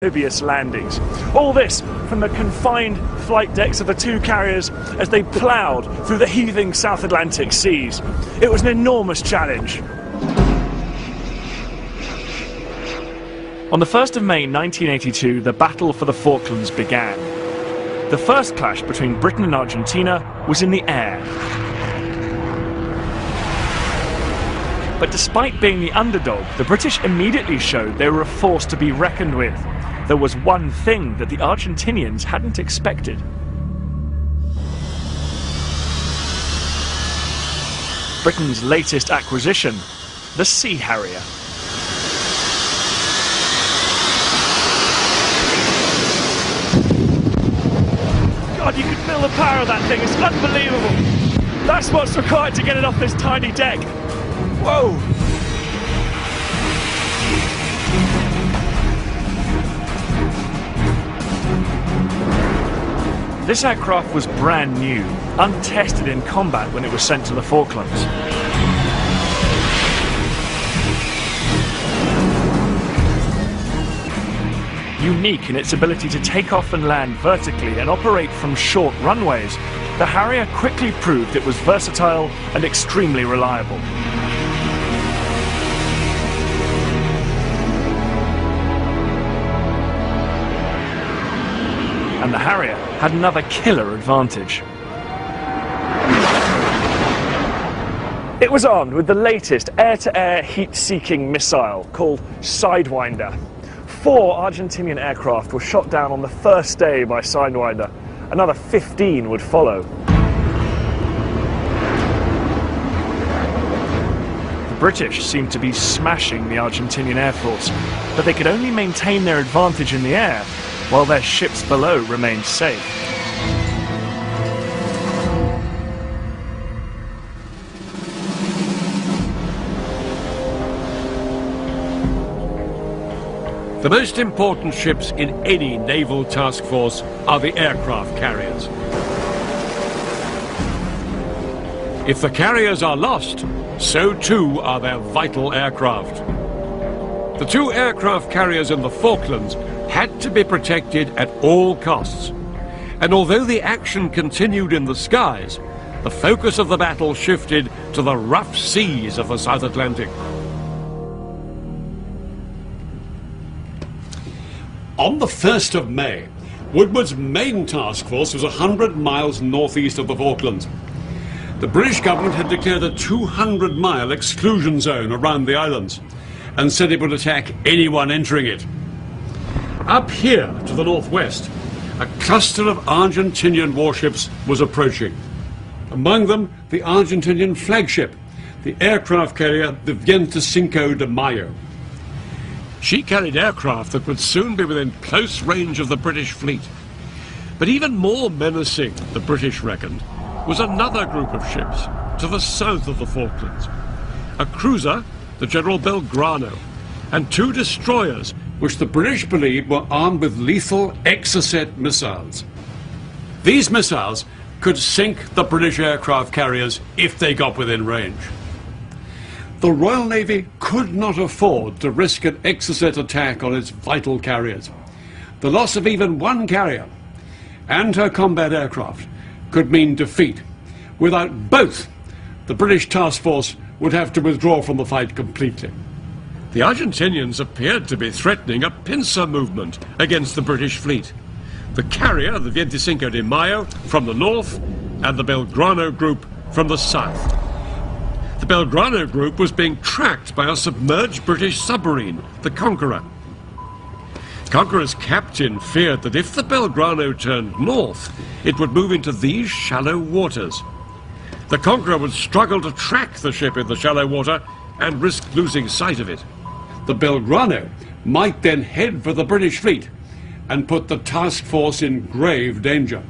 amphibious landings. All this from the confined flight decks of the two carriers as they ploughed through the heaving South Atlantic seas. It was an enormous challenge. On the 1st of May 1982, the Battle for the Falklands began. The first clash between Britain and Argentina was in the air. But despite being the underdog, the British immediately showed they were a force to be reckoned with. There was one thing that the Argentinians hadn't expected. Britain's latest acquisition, the Sea Harrier. God, you can feel the power of that thing. It's unbelievable. That's what's required to get it off this tiny deck. Whoa! This aircraft was brand new, untested in combat when it was sent to the Falklands. Unique in its ability to take off and land vertically and operate from short runways, the Harrier quickly proved it was versatile and extremely reliable. And the Harrier had another killer advantage. It was armed with the latest air-to-air heat-seeking missile called Sidewinder. 4 Argentinian aircraft were shot down on the first day by Sidewinder. Another 15 would follow. The British seemed to be smashing the Argentinian Air Force, but they could only maintain their advantage in the air while their ships below remained safe. The most important ships in any naval task force are the aircraft carriers. If the carriers are lost, so too are their vital aircraft. The 2 aircraft carriers in the Falklands had to be protected at all costs. And although the action continued in the skies, the focus of the battle shifted to the rough seas of the South Atlantic. On the 1st of May, Woodward's main task force was 100 miles northeast of the Falklands. The British government had declared a 200-mile exclusion zone around the islands and said it would attack anyone entering it. Up here to the northwest, a cluster of Argentinian warships was approaching. Among them, the Argentinian flagship, the aircraft carrier the 25 de Mayo. She carried aircraft that would soon be within close range of the British fleet. But even more menacing, the British reckoned, was another group of ships to the south of the Falklands. A cruiser, the General Belgrano, and 2 destroyers, which the British believed were armed with lethal Exocet missiles. These missiles could sink the British aircraft carriers if they got within range. The Royal Navy could not afford to risk an Exocet attack on its vital carriers. The loss of even one carrier and her combat aircraft could mean defeat. Without both, the British task force would have to withdraw from the fight completely. The Argentinians appeared to be threatening a pincer movement against the British fleet. The carrier, the 25 de Mayo, from the north, and the Belgrano group from the south. The Belgrano group was being tracked by a submerged British submarine, the Conqueror. Conqueror's captain feared that if the Belgrano turned north, it would move into these shallow waters. The Conqueror would struggle to track the ship in the shallow water and risk losing sight of it. The Belgrano might then head for the British fleet and put the task force in grave danger.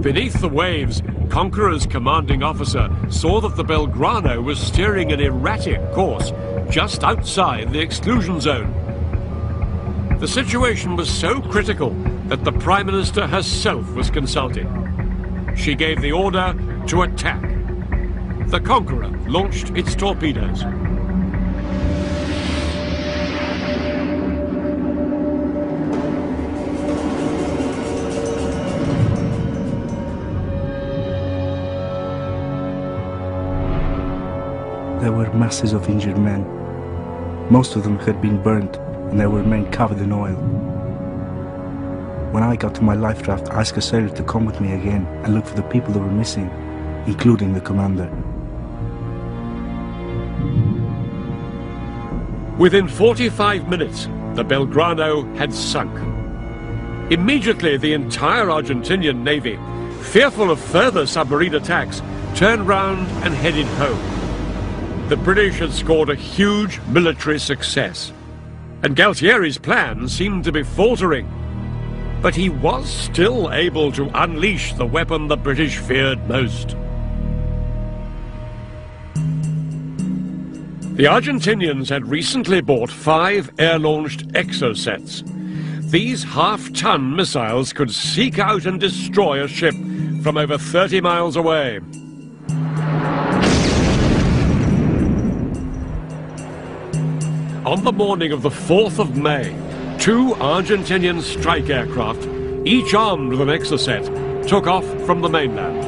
Beneath the waves, Conqueror's commanding officer saw that the Belgrano was steering an erratic course just outside the exclusion zone. The situation was so critical that the Prime Minister herself was consulted. She gave the order to attack. The Conqueror launched its torpedoes. were masses of injured men. Most of them had been burnt and they remained covered in oil. When I got to my life raft, I asked a sailor to come with me again and look for the people that were missing, including the commander. Within 45 minutes, the Belgrano had sunk. Immediately, the entire Argentinian navy, fearful of further submarine attacks, turned round and headed home. The British had scored a huge military success, and Galtieri's plan seemed to be faltering. But he was still able to unleash the weapon the British feared most. The Argentinians had recently bought 5 air-launched exocets. These half-ton missiles could seek out and destroy a ship from over 30 miles away. On the morning of the 4th of May, 2 Argentinian strike aircraft, each armed with an exocet, took off from the mainland.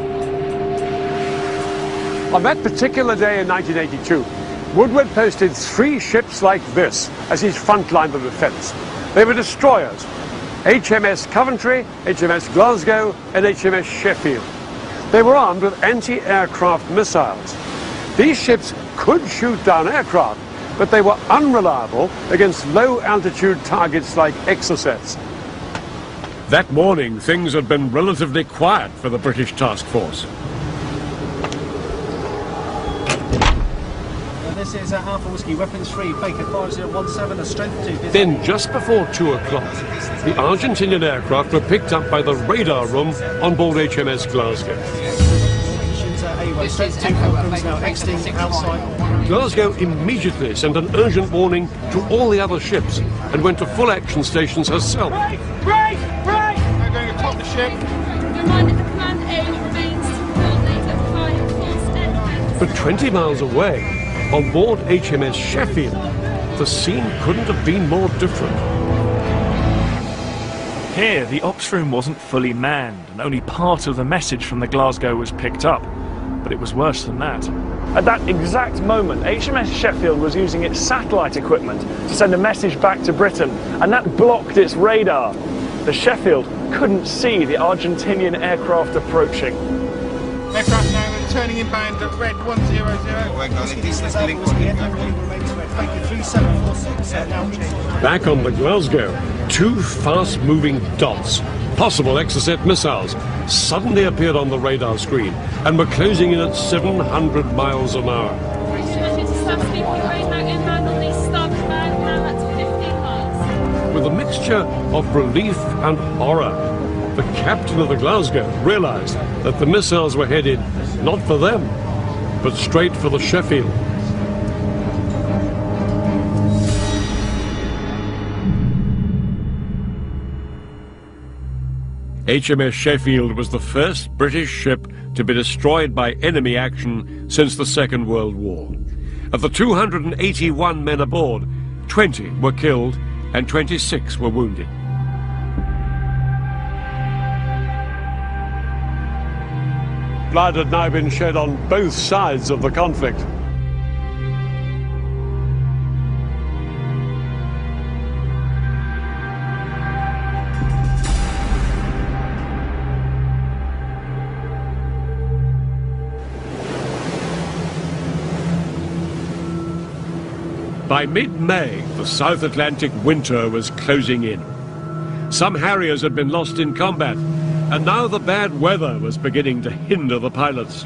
On that particular day in 1982, Woodward posted 3 ships like this as his front line of defence. They were destroyers: HMS Coventry, HMS Glasgow and HMS Sheffield. They were armed with anti-aircraft missiles. These ships could shoot down aircraft, but they were unreliable against low-altitude targets like exocets. That morning, things had been relatively quiet for the British task force. This is Alpha Whiskey, Weapons Free, Baker 5017, a strength 2. Then, just before 2 o'clock, the Argentinian aircraft were picked up by the radar room on board HMS Glasgow. Strength 2 Falklands now exiting outside. Glasgow immediately sent an urgent warning to all the other ships and went to full action stations herself. Break! Break! Break! We're going atop the ship. Reminded the Command A remains to apply full steadfast. But 20 miles away, on board HMS Sheffield, the scene couldn't have been more different. Here, the ops room wasn't fully manned, and only part of the message from the Glasgow was picked up. But it was worse than that. At that exact moment, HMS Sheffield was using its satellite equipment to send a message back to Britain, and that blocked its radar. The Sheffield couldn't see the Argentinian aircraft approaching. Aircraft now returning inbound at red 100. Back on the Glasgow, 2 fast-moving dots, possible exocet missiles, suddenly appeared on the radar screen and were closing in at 700 miles an hour. With a mixture of relief and horror, the captain of the Glasgow realized that the missiles were headed not for them, but straight for the Sheffield. HMS Sheffield was the first British ship to be destroyed by enemy action since the Second World War. Of the 281 men aboard, 20 were killed and 26 were wounded. Blood had now been shed on both sides of the conflict. By mid-May, the South Atlantic winter was closing in. Some Harriers had been lost in combat, and now the bad weather was beginning to hinder the pilots.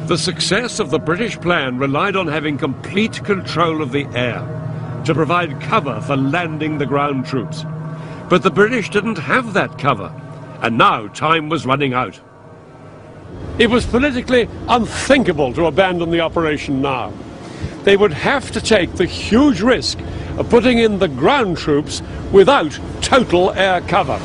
The success of the British plan relied on having complete control of the air to provide cover for landing the ground troops. But the British didn't have that cover, and now time was running out. It was politically unthinkable to abandon the operation now. They would have to take the huge risk of putting in the ground troops without total air cover.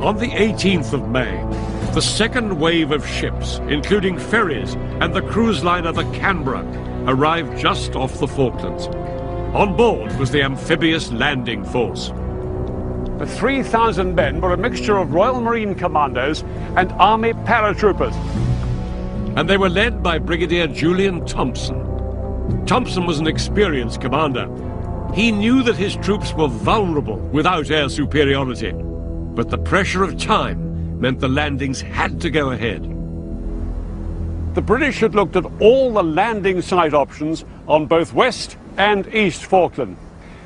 On the 18th of May, The second wave of ships, including ferries and the cruise liner the Canberra, arrived just off the Falklands. On board was the amphibious landing force. The 3,000 men were a mixture of Royal Marine commandos and Army paratroopers. And they were led by Brigadier Julian Thompson. Thompson was an experienced commander. He knew that his troops were vulnerable without air superiority. But the pressure of time meant the landings had to go ahead. The British had looked at all the landing site options on both West and East Falkland.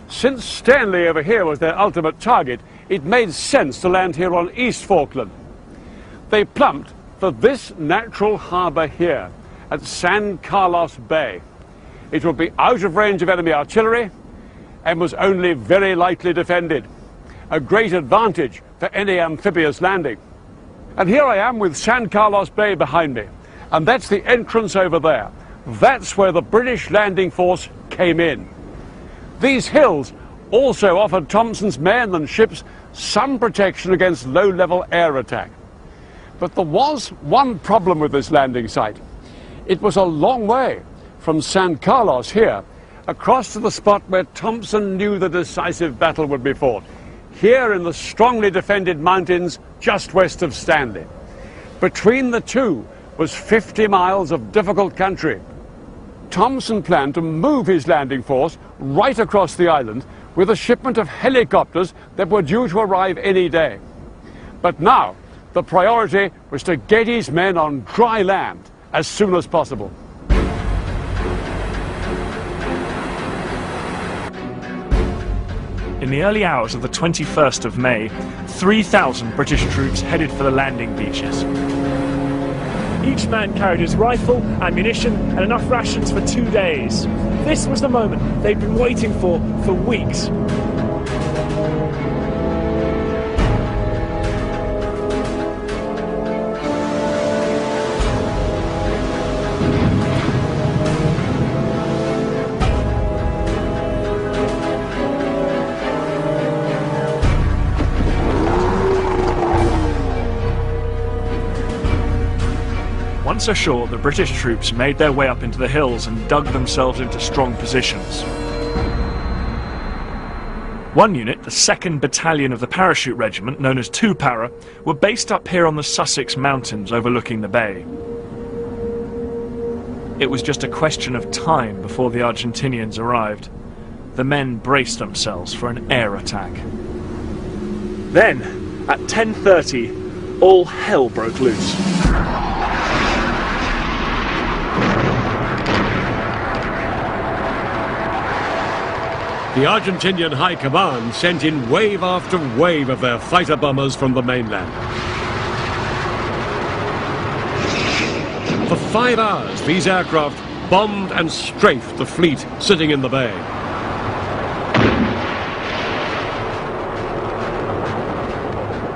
Since Stanley over here was their ultimate target, it made sense to land here on East Falkland. They plumped for this natural harbour here at San Carlos Bay. It would be out of range of enemy artillery and was only very lightly defended. A great advantage for any amphibious landing. And here I am with San Carlos Bay behind me, and that's the entrance over there. That's where the British landing force came in. These hills also offered Thompson's men and ships some protection against low-level air attack. But there was one problem with this landing site. It was a long way from San Carlos here, across to the spot where Thompson knew the decisive battle would be fought, here in the strongly defended mountains just west of Stanley. Between the two was 50 miles of difficult country. Thompson planned to move his landing force right across the island with a shipment of helicopters that were due to arrive any day. But now, the priority was to get his men on dry land as soon as possible. In the early hours of the 21st of May, 3,000 British troops headed for the landing beaches. Each man carried his rifle, ammunition, and enough rations for 2 days. This was the moment they'd been waiting for weeks. Once ashore, the British troops made their way up into the hills and dug themselves into strong positions. One unit, the 2nd Battalion of the Parachute Regiment, known as 2 Para, were based up here on the Sussex Mountains overlooking the bay. It was just a question of time before the Argentinians arrived. The men braced themselves for an air attack. Then, at 10:30, all hell broke loose. The Argentinian High Command sent in wave after wave of their fighter bombers from the mainland. For 5 hours, these aircraft bombed and strafed the fleet sitting in the bay.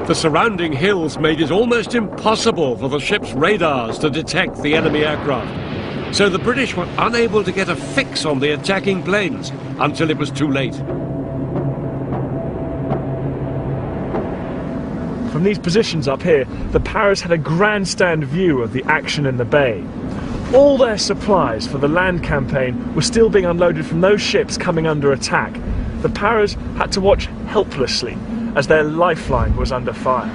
The surrounding hills made it almost impossible for the ship's radars to detect the enemy aircraft. So the British were unable to get a fix on the attacking planes until it was too late. From these positions up here, the Paras had a grandstand view of the action in the bay. All their supplies for the land campaign were still being unloaded from those ships coming under attack. The Paras had to watch helplessly as their lifeline was under fire.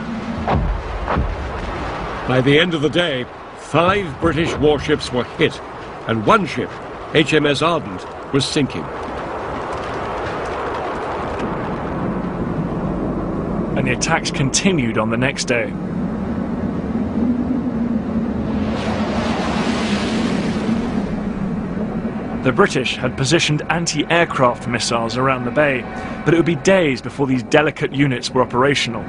By the end of the day, 5 British warships were hit, and one ship, HMS Ardent, was sinking. And the attacks continued on the next day. The British had positioned anti-aircraft missiles around the bay, but it would be days before these delicate units were operational.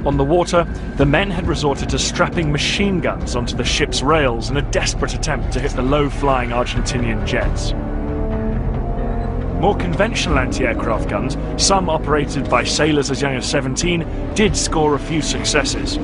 On the water, the men had resorted to strapping machine guns onto the ship's rails in a desperate attempt to hit the low-flying Argentinian jets. More conventional anti-aircraft guns, some operated by sailors as young as 17, did score a few successes.